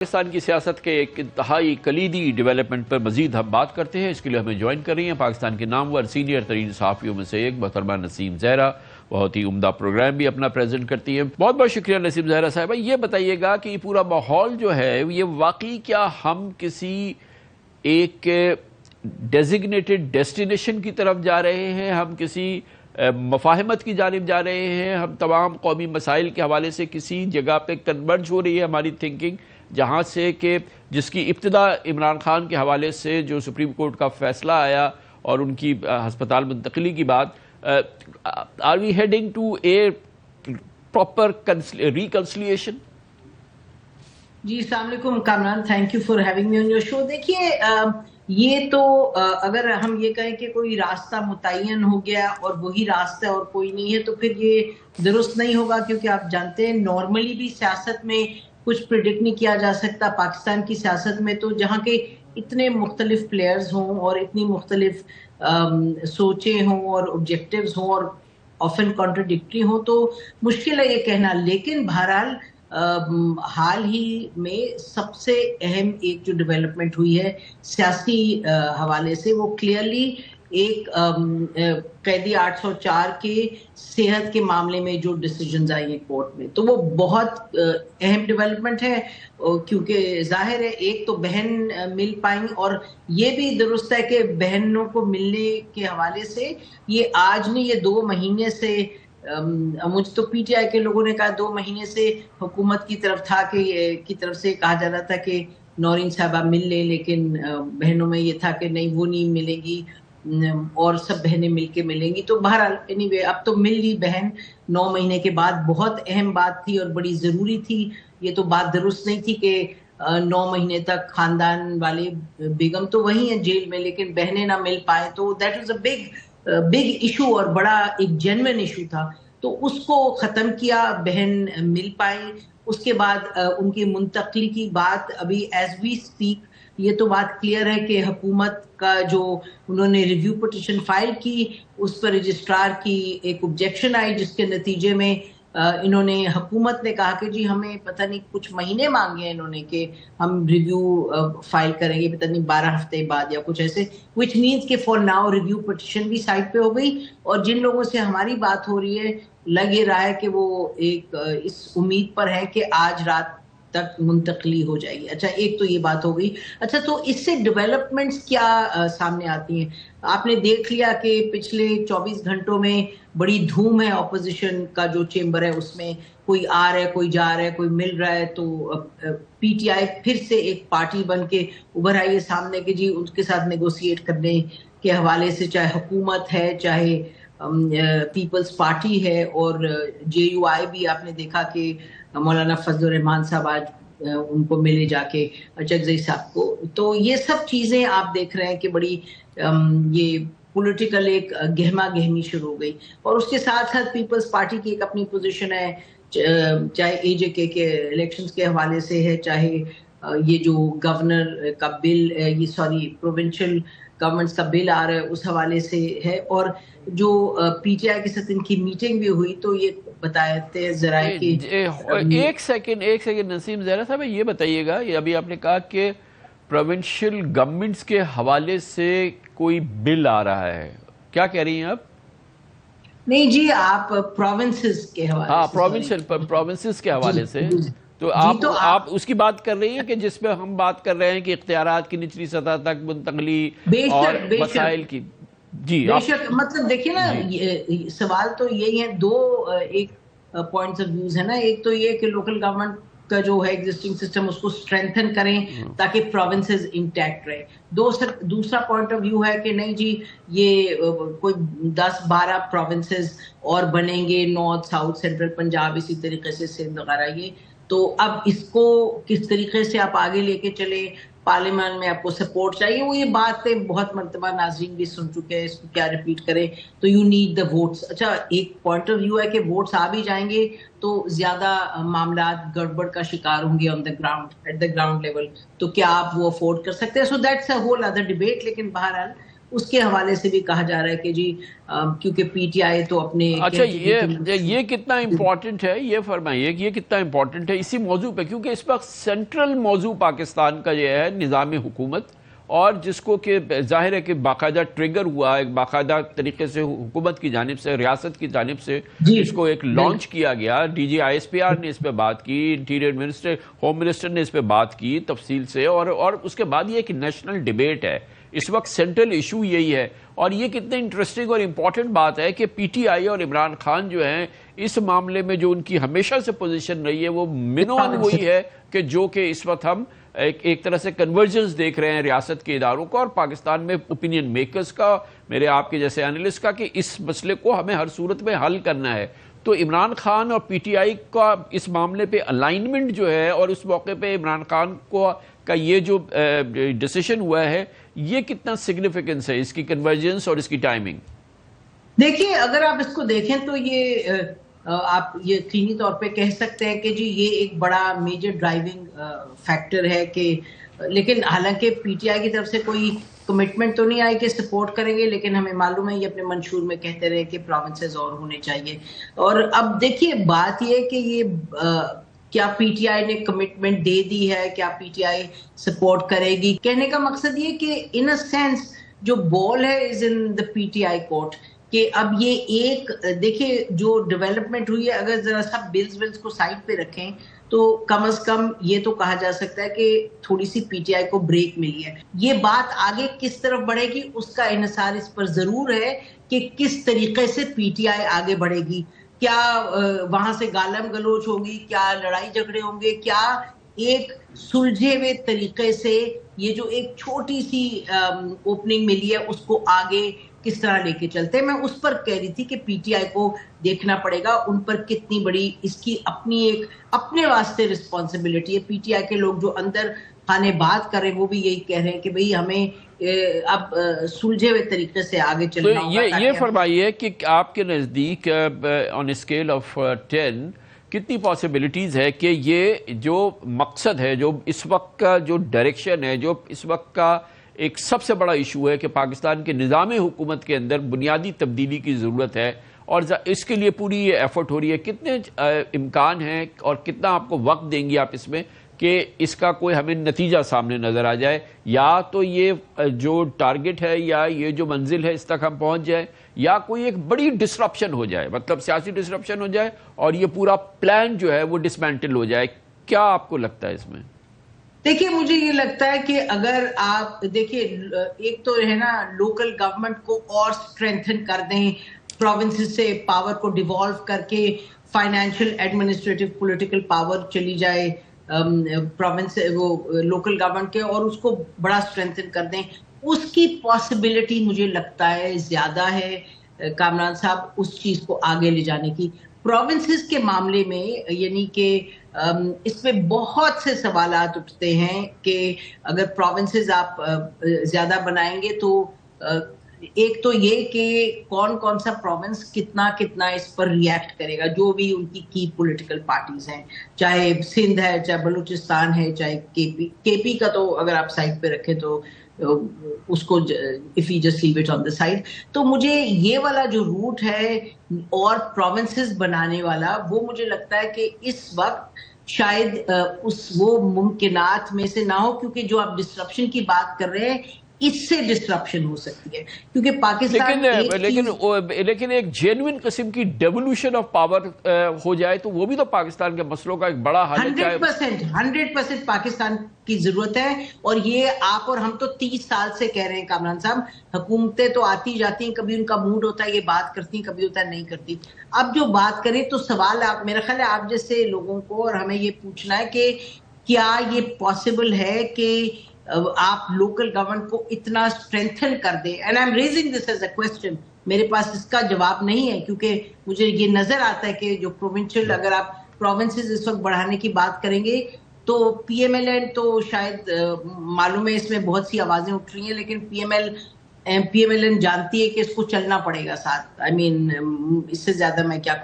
پاکستان کی سیاست کے ایک انتہائی کلیدی ڈیولپمنٹ پر مزید ہم بات کرتے ہیں۔ اس کے لیے ہمیں جوائن کر رہی ہیں پاکستان کے نامور سینئر ترین صحافیوں میں سے ایک محترمہ نسیم زہرا، بہت ہی عمدہ پروگرام بھی اپنا پریزنٹ کرتی ہیں۔ بہت بہت شکریہ نسیم زہرا صاحبہ۔ یہ بتائیے گا کہ یہ پورا ماحول جو ہے یہ واقعی کیا ہم کسی ایک ڈیزگنیٹڈ ڈیسٹینیشن کی طرف جا رہے ہیں، ہم کسی مفاہمت کی جانب جا رہے ہیں، ہم تمام قومی مسائل کے حوالے سے کسی جگہ پہ کنورج ہو رہی ہے ہماری تھنکنگ، جہاں سے کہ جس کی ابتدا عمران خان کے حوالے سے جو سپریم کورٹ کا فیصلہ آیا اور ان کی ہسپتال منتقلی کی بات، are we heading to a proper reconciliation? جی السلام علیکم Kamran, thank you for having me on your show. دیکھیے یہ تو اگر ہم یہ کہیں کہ کوئی راستہ متعین ہو گیا اور وہی راستہ اور کوئی نہیں ہے تو پھر یہ درست نہیں ہوگا، کیونکہ آپ جانتے ہیں نارملی بھی سیاست میں کچھ پریڈکٹ نہیں کیا جا سکتا۔ پاکستان کی سیاست میں تو جہاں کے اتنے مختلف پلیئرز ہوں اور اتنی مختلف سوچیں ہوں اور آبجیکٹیوز ہوں اور آفن کانٹرڈکٹری ہوں تو مشکل ہے یہ کہنا۔ لیکن بہرحال حال ہی میں سب سے اہم ایک جو ڈیولپمنٹ ہوئی ہے سیاسی حوالے سے، وہ کلیئرلی ایک قیدی 804 کے صحت کے معاملے میں جو ڈیسیجنز آئی ہیں کورٹ میں، تو وہ بہت اہم ڈیولپمنٹ ہے، کیونکہ ظاہر ہے ایک تو بہن مل پائیں، اور یہ بھی درست ہے کہ بہنوں کو ملنے کے حوالے سے یہ آج نہیں، یہ 2 مہینے سے، مجھ تو پی ٹی آئی کے لوگوں نے کہا 2 مہینے سے حکومت کی طرف تھا کی طرف سے کہا جا رہا تھا کہ نورین صاحبہ مل لیں، لیکن بہنوں میں یہ تھا کہ نہیں وہ نہیں ملے گی اور سب بہنیں مل کے ملیں گی۔ تو بہرحال اینی وے اب تو مل لی بہن 9 مہینے کے بعد۔ بہت اہم بات تھی اور بڑی ضروری تھی، یہ تو بات درست نہیں تھی کہ 9 مہینے تک خاندان والے، بیگم تو وہی ہیں جیل میں لیکن بہنیں نہ مل پائے، تو that was a big issue اور بڑا ایک جینوئن ایشو تھا، تو اس کو ختم کیا، بہن مل پائیں۔ اس کے بعد ان کی منتقلی کی بات ابھی ایز وی اسپیک، یہ تو بات کلیئر ہے کہ حکومت کا جو انہوں نے ریویو پٹیشن فائل کی اس پر رجسٹرار کی ایک آبجیکشن آئی، جس کے نتیجے میں انہوں نے، حکومت نے کہا کہ جی ہمیں پتہ نہیں کچھ مہینے مانگے ہیں انہوں نے کہ ہم ریویو فائل کریں گے، پتہ نہیں 12 ہفتے بعد یا کچھ ایسے، which means کہ فور ناؤ ریویو پٹیشن بھی سائٹ پہ ہو گئی، اور جن لوگوں سے ہماری بات ہو رہی ہے لگ یہ رہا ہے کہ وہ ایک اس امید پر ہے کہ آج رات تک منتقلی ہو جائے گی۔ اچھا ایک تو یہ بات ہو گئی۔ اچھا تو اس سے ڈیولپمنٹس کیا سامنے آتی ہیں؟ آپ نے دیکھ لیا کہ پچھلے 24 گھنٹوں میں بڑی دھوم ہے، اپوزیشن کا جو چیمبر ہے اس میں کوئی آ رہا ہے، کوئی جا رہا ہے، کوئی مل رہا ہے، تو پی ٹی آئی پھر سے ایک پارٹی بن کے ابھر آئی ہے سامنے کہ جی اس کے ساتھ نیگوشیٹ کرنے کے حوالے سے، چاہے حکومت ہے چاہے پیپلز پارٹی ہے، اور جے یو آئی بھی آپ نے دیکھا کہ مولانا فضل الرحمان صاحب آج ان کو ملے جا کے، اچکزئی صاحب کو، تو یہ سب چیزیں آپ دیکھ رہے ہیں کہ بڑی یہ پولیٹیکل ایک گہما گہمی شروع ہو گئی، اور اس کے ساتھ ساتھ پیپلز پارٹی کی ایک اپنی پوزیشن ہے، چاہے اے جے کے الیکشنز کے حوالے سے ہے، چاہے یہ جو گورنر کا بل، یہ سوری پروونشل گورنمنٹس کا بل آ رہا ہے اس حوالے سے ہے، اور جو پی ٹی آئی کے ساتھ ان کی میٹنگ بھی ہوئی، تو یہ بتاتے ذرائع کہ ایک سیکنڈ نسیم زہرا صاحب یہ بتائیے گا، یہ ابھی آپ نے کہا کہ پروونشل گورنمنٹس کے حوالے سے کوئی بل آ رہا ہے، کیا کہہ رہی ہیں آپ؟ نہیں جی آپ پروونسز کے حوالے سے، ہاں پروونسز کے حوالے سے، تو آپ اس کی بات کر رہی ہیں کہ جس پہ ہم بات کر رہے ہیں کہ اختیارات کی نچلی سطح تک منتقلی اور مسائل کی، جی بے شک، مطلب دیکھیں نا سوال تو یہی ہے، 2 ایک پوائنٹس آف ویوز ہے نا، ایک تو یہ کہ لوکل گورنمنٹ کا جو ہے ایگزسٹنگ سسٹم اس کو اسٹرینتھن کریں تاکہ پروونسز انٹیکٹ رہے، دوسرا پوائنٹ آف ویو ہے کہ نہیں جی یہ کوئی 10-12 پروونسز اور بنیں گے، نارتھ ساؤتھ سینٹرل پنجاب، اسی طریقے سے سندھ وغیرہ، یہ تو اب اس کو کس طریقے سے آپ آگے لے کے چلیں، پارلیمان میں آپ کو سپورٹ چاہیے، وہ یہ باتیں بہت مرتبہ ناظرین بھی سن چکے ہیں، اس کو کیا ریپیٹ کریں، تو یو نیڈ دا ووٹس۔ اچھا ایک پوائنٹ آف ویو ہے کہ ووٹس آ بھی جائیں گے تو زیادہ معاملات گڑبڑ کا شکار ہوں گے on the ground, at the ground level, تو کیا آپ وہ افورڈ کر سکتے ہیں؟ So that's a whole other debate, لیکن بہرحال اس کے حوالے سے بھی کہا جا رہا ہے کہ جی کیونکہ پی ٹی آئی تو اپنے اچھا یہ کتنا امپورٹنٹ ہے، یہ فرمائیے کہ یہ کتنا امپورٹنٹ ہے اسی موضوع پہ، کیونکہ اس وقت سینٹرل موضوع پاکستان کا یہ ہے نظام حکومت، اور جس کو کہ ظاہر ہے کہ باقاعدہ ٹریگر ہوا ایک باقاعدہ طریقے سے حکومت کی جانب سے، ریاست کی جانب سے اس کو ایک لانچ کیا گیا. D G I S P R نے اس پہ بات کی، انٹیریئر منسٹر، ہوم منسٹر نے اس پہ بات کی تفصیل سے، اور اس کے بعد یہ ایک نیشنل ڈیبیٹ ہے. اس وقت سینٹرل ایشو یہی ہے، اور یہ کتنے انٹرسٹنگ اور امپورٹنٹ بات ہے کہ پی ٹی آئی اور عمران خان جو ہیں اس معاملے میں جو ان کی ہمیشہ سے پوزیشن رہی ہے وہ منوان وہی ہے کہ جو کہ اس وقت ہم ایک طرح سے کنورجنس دیکھ رہے ہیں ریاست کے اداروں کا اور پاکستان میں اوپینین میکرز کا، میرے آپ کے جیسے اینالسٹ کا، کہ اس مسئلے کو ہمیں ہر صورت میں حل کرنا ہے. تو عمران خان اور پی ٹی آئی کا اس معاملے پہ الائنمنٹ جو ہے، اور اس موقع پہ عمران خان کا یہ جو ڈیسیشن ہوا ہے، یہ کتنا سگنیفیکنس ہے اس کی کنورجنس اور اس کی ٹائمنگ؟ دیکھیے اگر آپ اس کو دیکھیں تو یہ آپ یقینی طور پہ کہہ سکتے ہیں کہ جی یہ ایک بڑا میجر ڈرائیونگ فیکٹر ہے کہ، لیکن حالانکہ پی ٹی آئی کی طرف سے کوئی کمٹمنٹ تو نہیں آئی کہ سپورٹ کریں گے، لیکن ہمیں معلوم ہے یہ اپنے منشور میں کہتے رہے کہ پروونسز اور ہونے چاہیے. اور اب دیکھیے بات یہ ہے کہ یہ کیا پی ٹی آئی نے کمٹمنٹ دے دی ہے، کیا پی ٹی آئی سپورٹ کرے گی؟ کہنے کا مقصد یہ کہ ان اے سینس جو بال ہے از ان دا پی ٹی آئی کورٹ، کہ اب یہ ایک دیکھیں جو ڈیولپمنٹ ہوئی ہے، اگر ذرا سا بلز کو سائڈ پہ رکھیں تو کم از کم یہ تو کہا جا سکتا ہے کہ تھوڑی سی پی ٹی آئی کو بریک ملی ہے. یہ بات آگے کس طرف بڑھے گی اس کا انحصار اس پر ضرور ہے کہ کس طریقے سے پی ٹی آئی آگے بڑھے گی. کیا وہاں سے گالم گلوچ ہوگی، کیا لڑائی جھگڑے ہوں گے، کیا ایک سلجھے ہوئے طریقے سے یہ جو ایک چھوٹی سی اوپننگ ملی ہے اس کو آگے کس طرح لے کے چلتے ہیں. میں اس پر کہہ رہی تھی کہ پی ٹی آئی کو دیکھنا پڑے گا ان پر کتنی بڑی اس کی اپنی ایک اپنے واسطے رسپانسبلٹی ہے. پی ٹی آئی کے لوگ جو اندر خانے بات کر رہے ہیں وہ بھی یہی کہہ رہے ہیں کہ بھئی ہمیں اب سلجھے ہوئے طریقے سے آگے چلنا ہوگا. یہ فرمائیے کہ آپ کے نزدیک آن اسکیل آف 10 کتنی پاسبلٹیز ہے کہ یہ جو مقصد ہے، جو اس وقت کا جو ڈائریکشن ہے، جو اس وقت کا ایک سب سے بڑا ایشو ہے کہ پاکستان کے نظام حکومت کے اندر بنیادی تبدیلی کی ضرورت ہے اور اس کے لیے پوری یہ ایفرٹ ہو رہی ہے، کتنے امکان ہیں اور کتنا آپ کو وقت دیں گی آپ اس میں کہ اس کا کوئی ہمیں نتیجہ سامنے نظر آ جائے، یا تو یہ جو ٹارگٹ ہے یا یہ جو منزل ہے اس تک ہم پہنچ جائیں، یا کوئی ایک بڑی ڈسرپشن ہو جائے، مطلب سیاسی ڈسرپشن ہو جائے اور یہ پورا پلان جو ہے وہ ڈسمینٹل ہو جائے؟ کیا آپ کو لگتا ہے اس میں؟ دیکھیے مجھے یہ لگتا ہے کہ اگر آپ دیکھیے ایک تو ہے نا لوکل گورنمنٹ کو اور اسٹرینتھن کر دیں، پروونسز سے پاور کو ڈیوالو کر کے فائنینشیل ایڈمنسٹریٹو پولیٹیکل پاور چلی جائے پروونس وہ لوکل گورنمنٹ کے، اور اس کو بڑا اسٹرینتھن کر دیں، اس کی پاسبلٹی مجھے لگتا ہے زیادہ ہے کامران صاحب اس چیز کو آگے لے جانے کی. پروونسز کے معاملے میں یعنی کہ اس میں بہت سے سوالات اٹھتے ہیں کہ اگر پروونسز آپ زیادہ بنائیں گے تو ایک تو یہ کہ کون سا پروونس کتنا اس پر ریئیکٹ کرے گا، جو بھی ان کی پولیٹیکل پارٹیز ہیں، چاہے سندھ ہے، چاہے بلوچستان ہے، چاہے کے پی کا تو اگر آپ سائڈ پہ رکھیں تو اس کو if you just leave it on the side. تو مجھے یہ والا جو روٹ ہے اور پروونسز بنانے والا، وہ مجھے لگتا ہے کہ اس وقت شاید وہ ممکنات میں سے نہ ہو، کیونکہ جو آپ ڈسرپشن کی بات کر رہے ہیں اس سے ڈسرپشن ہو سکتی ہے، کیونکہ پاکستان لیکن ایک جینوئن قسم کی ڈیولوشن آف پاور ہو جائے تو وہ بھی تو پاکستان کے مسئلوں کا ایک بڑا حل ہے. 100% پاکستان کی ضرورت ہے، اور یہ آپ اور ہم تو 30 سال سے کہہ رہے ہیں کامران صاحب، حکومتیں تو آتی جاتی ہیں، کبھی ان کا موڈ ہوتا ہے یہ بات کرتی ہیں، کبھی ہوتا ہے نہیں کرتی. اب جو بات کریں تو سوال آپ میرا خیال ہے آپ جیسے لوگوں کو اور ہمیں یہ پوچھنا ہے کہ کیا یہ پاسبل ہے کہ آپ لوکل گورنمنٹ کو اتنا اسٹرینتھن کر دیں. And I am raising this as a question, میرے پاس اس کا جواب نہیں ہے، کیونکہ مجھے یہ نظر آتا ہے کہ جو پروونشل اگر آپ پروونسز اس وقت بڑھانے کی بات کریں گے تو پی ایم ایل این تو شاید معلوم ہے اس میں بہت سی آوازیں اٹھ رہی ہیں، لیکن پی ایم ایل این جانتی ہے کہ اس کو چلنا پڑے گا ساتھ. آئی مین اس سے زیادہ میں کیا